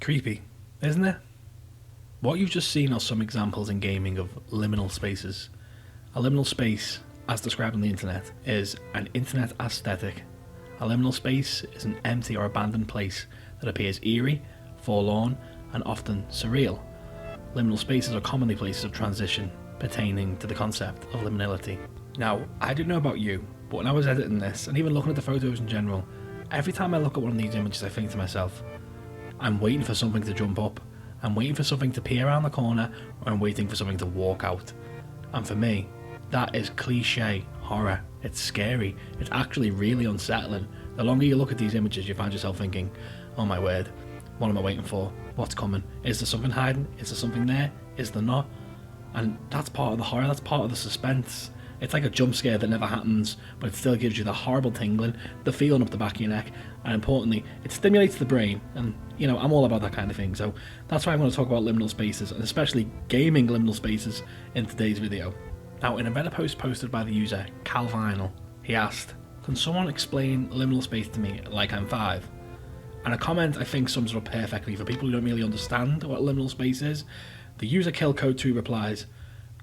Creepy, isn't it? What you've just seen are some examples in gaming of liminal spaces. A liminal space, as described on the internet, is an internet aesthetic. A liminal space is an empty or abandoned place that appears eerie, forlorn, and often surreal. Liminal spaces are commonly places of transition pertaining to the concept of liminality. Now, I don't know about you, but when I was editing this, and even looking at the photos in general, every time I look at one of these images I think to myself, I'm waiting for something to jump up, I'm waiting for something to peer around the corner, or I'm waiting for something to walk out. And for me, that is cliche horror. It's scary, it's actually really unsettling. The longer you look at these images, you find yourself thinking, oh my word, what am I waiting for? What's coming? Is there something hiding? Is there something there? Is there not? And that's part of the horror, that's part of the suspense. It's like a jump scare that never happens, but it still gives you the horrible tingling, the feeling up the back of your neck, and importantly, it stimulates the brain. And, you know, I'm all about that kind of thing, so that's why I'm going to talk about liminal spaces, and especially gaming liminal spaces, in today's video. Now, in a Reddit post posted by the user CalVinyl, he asked, can someone explain liminal space to me like I'm 5? And a comment I think sums it up perfectly for people who don't really understand what liminal space is. The user KillCode2 replies,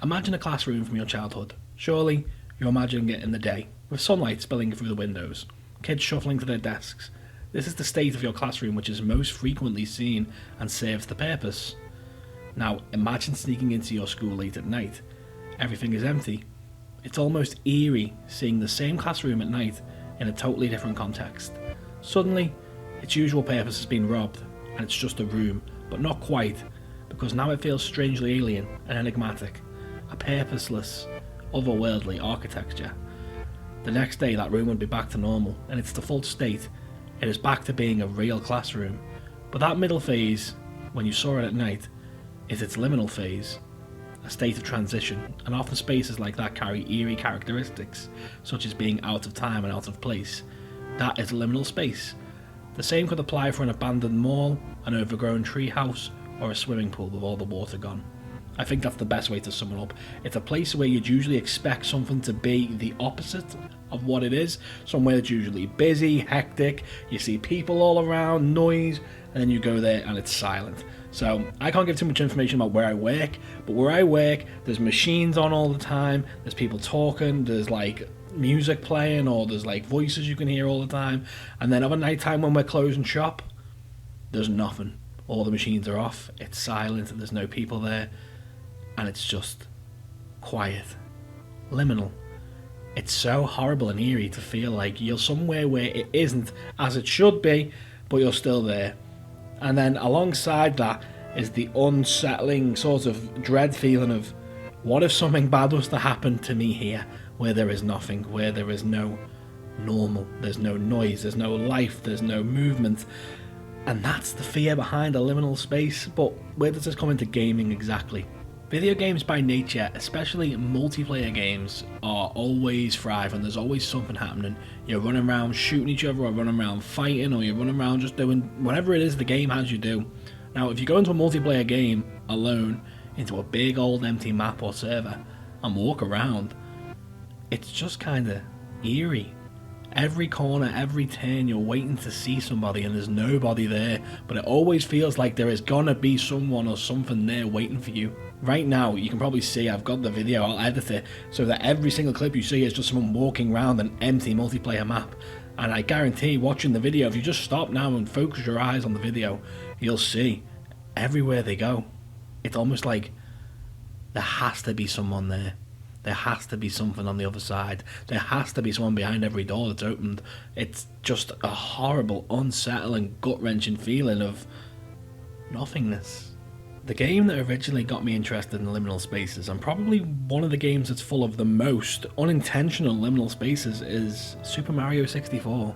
imagine a classroom from your childhood. Surely, you're imagining it in the day, with sunlight spilling through the windows, kids shuffling to their desks. This is the state of your classroom which is most frequently seen and serves the purpose. Now, imagine sneaking into your school late at night. Everything is empty. It's almost eerie seeing the same classroom at night in a totally different context. Suddenly, its usual purpose has been robbed, and it's just a room, but not quite, because now it feels strangely alien and enigmatic, a purposeless, otherworldly architecture. The next day that room would be back to normal, and its default state, it is back to being a real classroom. But that middle phase, when you saw it at night, is its liminal phase, a state of transition, and often spaces like that carry eerie characteristics, such as being out of time and out of place. That is liminal space. The same could apply for an abandoned mall, an overgrown treehouse, or a swimming pool with all the water gone. I think that's the best way to sum it up. It's a place where you'd usually expect something to be the opposite of what it is. Somewhere that's usually busy, hectic, you see people all around, noise, and then you go there and it's silent. So I can't give too much information about where I work, but where I work, there's machines on all the time, there's people talking, there's like music playing, or there's like voices you can hear all the time. And then over night time when we're closing shop, there's nothing. All the machines are off, it's silent, there's no people there. And it's just quiet, liminal. It's so horrible and eerie to feel like you're somewhere where it isn't as it should be, but you're still there. And then alongside that is the unsettling sort of dread feeling of, what if something bad was to happen to me here, where there is nothing, where there is no normal, there's no noise, there's no life, there's no movement. And that's the fear behind a liminal space. But where does this come into gaming exactly? Video games by nature, especially multiplayer games, are always thriving. There's always something happening. You're running around shooting each other, or running around fighting, or you're running around just doing whatever it is the game has you do. Now, if you go into a multiplayer game alone, into a big old empty map or server, and walk around, it's just kind of eerie. Every corner, every turn, you're waiting to see somebody and there's nobody there, but it always feels like there is gonna be someone or something there waiting for you. Right now, you can probably see I've got the video, I'll edit it, so that every single clip you see is just someone walking around an empty multiplayer map. And I guarantee, watching the video, if you just stop now and focus your eyes on the video, you'll see everywhere they go. It's almost like there has to be someone there. There has to be something on the other side. There has to be someone behind every door that's opened. It's just a horrible, unsettling, gut-wrenching feeling of nothingness. The game that originally got me interested in liminal spaces, and probably one of the games that's full of the most unintentional liminal spaces, is Super Mario 64.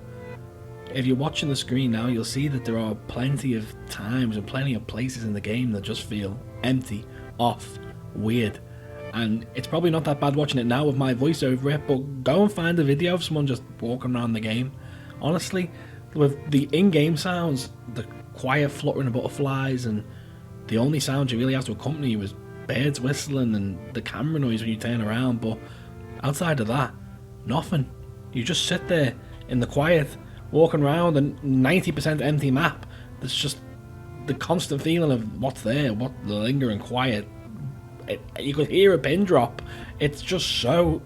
If you're watching the screen now, you'll see that there are plenty of times and plenty of places in the game that just feel empty, off, weird. And it's probably not that bad watching it now with my voice over it, but go and find a video of someone just walking around the game. Honestly, with the in-game sounds, the quiet fluttering of butterflies, and the only sound you really have to accompany you is birds whistling and the camera noise when you turn around, but outside of that, nothing. You just sit there in the quiet, walking around a 90% empty map. There's just the constant feeling of what's there, what the lingering quiet. You could hear a pin drop. It's just so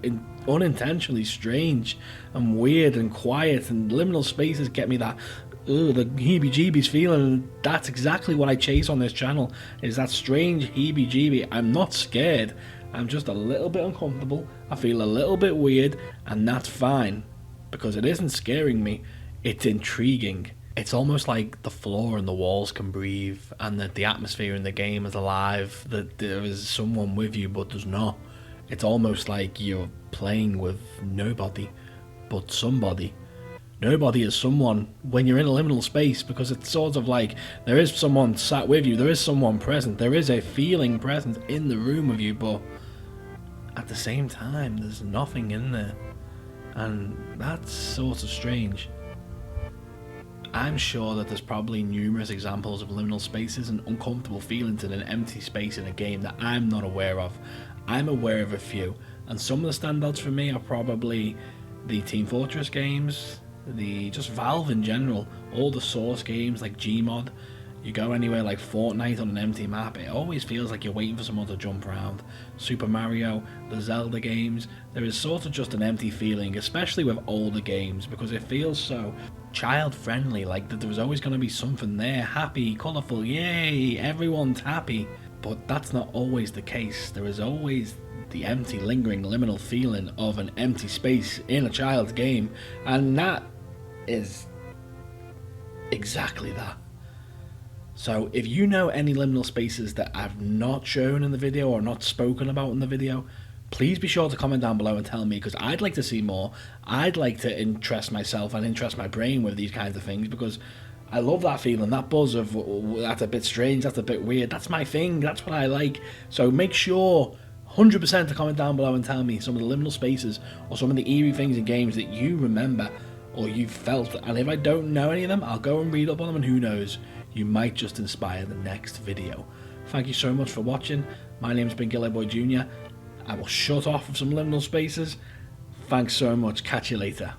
unintentionally strange and weird and quiet, and liminal spaces get me that the heebie-jeebies feeling, and that's exactly what I chase on this channel, is that strange heebie-jeebie. I'm not scared, I'm just a little bit uncomfortable, I feel a little bit weird, and that's fine, because it isn't scaring me, it's intriguing. It's almost like the floor and the walls can breathe, and that the atmosphere in the game is alive, that there is someone with you but there's not. It's almost like you're playing with nobody but somebody. Nobody is someone when you're in a liminal space, because it's sort of like there is someone sat with you, there is someone present, there is a feeling present in the room with you, but at the same time there's nothing in there, and that's sort of strange. I'm sure that there's probably numerous examples of liminal spaces and uncomfortable feelings in an empty space in a game that I'm not aware of. I'm aware of a few, and some of the standouts for me are probably the Team Fortress games, just Valve in general, all the Source games like GMOD. You go anywhere like Fortnite on an empty map, it always feels like you're waiting for someone to jump around. Super Mario, the Zelda games, there is sort of just an empty feeling, especially with older games, because it feels so child friendly, like that there was always going to be something there, happy, colourful, yay, everyone's happy. But that's not always the case. There is always the empty, lingering, liminal feeling of an empty space in a child's game, and that is exactly that. So if you know any liminal spaces that I've not shown in the video or not spoken about in the video, please be sure to comment down below and tell me, because I'd like to see more. I'd like to interest myself and interest my brain with these kinds of things, because I love that feeling, that buzz of that's a bit strange, that's a bit weird, that's my thing, that's what I like. So make sure 100% to comment down below and tell me some of the liminal spaces or some of the eerie things in games that you remember or you've felt, and if I don't know any of them, I'll go and read up on them, and who knows, you might just inspire the next video. Thank you so much for watching. My name's been Boy Jr. I will shut off of some liminal spaces. Thanks so much, catch you later.